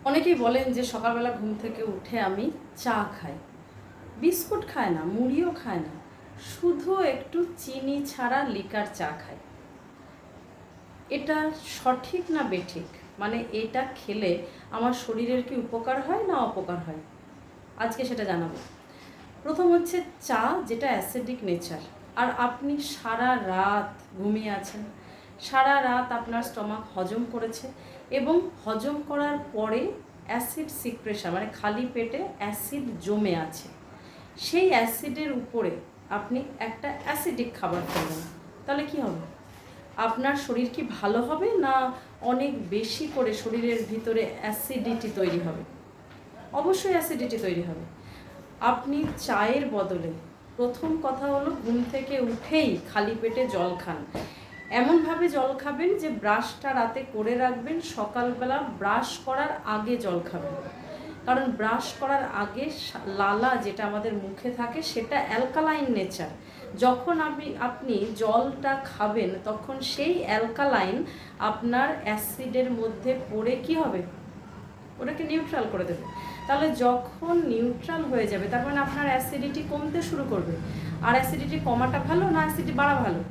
অনেকেই বলেন যে সকালবেলা ঘুম থেকে উঠে আমি চা খাই, বিস্কুট খায় না, মুড়িও খায় না, শুধু একটু চিনি ছাড়া লিকার চা খায়। এটা সঠিক না বেঠিক? মানে এটা খেলে আমার শরীরের কি উপকার হয় না অপকার হয়, আজকে সেটা জানাবো। প্রথম হচ্ছে চা, যেটা অ্যাসিডিক নেচার, আর আপনি সারা রাত ঘুমিয়ে আছেন, সারা রাত আপনার স্টমাক হজম করেছে এবং হজম করার পরে অ্যাসিড সিক্রেশন মানে খালি পেটে অ্যাসিড জমে আছে, সেই অ্যাসিডের উপরে আপনি একটা অ্যাসিডিক খাবার খেলেন, তাহলে কি হবে? আপনার শরীর কি ভালো হবে না অনেক বেশি করে শরীরের ভিতরে অ্যাসিডিটি তৈরি হবে? অবশ্যই অ্যাসিডিটি তৈরি হবে। আপনি চায়ের বদলে প্রথম কথা হলো ঘুম থেকে উঠেই খালি পেটে জল খান। এমনভাবে জল খাবেন যে ব্রাশটা রাতে করে রাখবেন, সকালবেলা ব্রাশ করার আগে জল খাবেন। কারণ ব্রাশ করার আগে লালা যেটা আমাদের মুখে থাকে সেটা অ্যালকালাইন নেচার। যখন আপনি জলটা খাবেন তখন সেই অ্যালকালাইন আপনার অ্যাসিডের মধ্যে পড়ে কি হবে, ওটাকে নিউট্রাল করে দেবে। তাহলে যখন নিউট্রাল হয়ে যাবে তার মানে আপনার অ্যাসিডিটি কমতে শুরু করবে। আর অ্যাসিডিটি কমাটা ভালো না অ্যাসিডিটি বাড়া ভালো?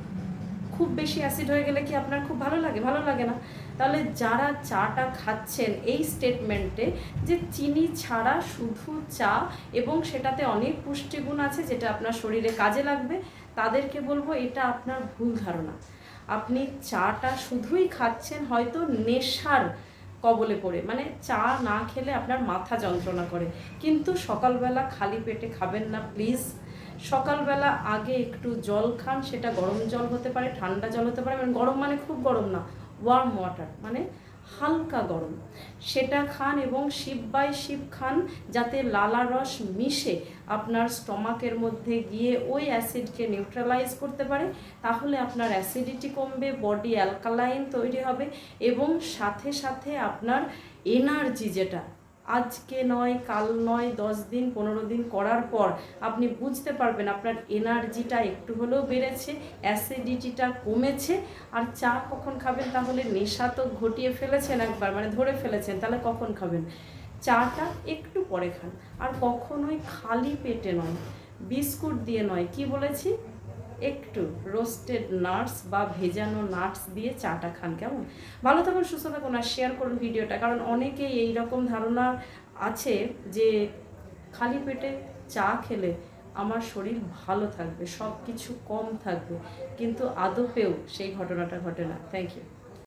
খুব বেশি অ্যাসিড হয়ে গেলে কি আপনার খুব ভালো লাগে? ভালো লাগে না। তাহলে যারা চাটা খাচ্ছেন এই স্টেটমেন্টে যে চিনি ছাড়া শুধু চা এবং সেটাতে অনেক পুষ্টিগুণ আছে যেটা আপনার শরীরে কাজে লাগবে, তাদেরকে বলবো এটা আপনার ভুল ধারণা। আপনি চাটা শুধুই খাচ্ছেন হয়তো নেশার কবলে পড়ে, মানে চা না খেলে আপনার মাথা যন্ত্রণা করে, কিন্তু সকালবেলা খালি পেটে খাবেন না প্লিজ। সকালবেলা আগে একটু জল খান, সেটা গরম জল হতে পারে, ঠান্ডা জল হতে পারে, মানে গরম মানে খুব গরম না, ওয়ার্ম ওয়াটার মানে হালকা গরম, সেটা খান এবং শিপ বাই শিপ খান, যাতে লালা রস মিশে আপনার স্টমাকের মধ্যে গিয়ে ওই অ্যাসিডকে নিউট্রালাইজ করতে পারে। তাহলে আপনার অ্যাসিডিটি কমবে, বডি অ্যালকালাইন তৈরি হবে এবং সাথে সাথে আপনার এনার্জি, যেটা আজকে নয় কাল নয় 10 দিন 15 দিন করার পর আপনি বুঝতে পারবেন আপনার এনার্জিটা একটু হলেও বেড়েছে, অ্যাসিডিটিটা কমেছে। আর চা কখন খাবেন? তাহলে নেশা তো ঘটিয়ে ফেলেছেন একবার, মানে ধরে ফেলেছেন, তাহলে কখন খাবেন? চাটা একটু পরে খান, আর কখনোই খালি পেটে নয়, বিস্কুট দিয়ে নয়। কি বলেছি? একটু রোস্টেড নাটস বা ভেজানো নাটস দিয়ে চাটা খান। কেমন? ভালো থাকুন, সুস্থ থাকুন, আর শেয়ার করুন ভিডিওটা, কারণ অনেকেই এই রকম ধারণা আছে যে খালি পেটে চা খেলে আমার শরীর ভালো থাকবে, সব কিছু কম থাকবে, কিন্তু আদপেও সেই ঘটনাটা ঘটে না। Thank you.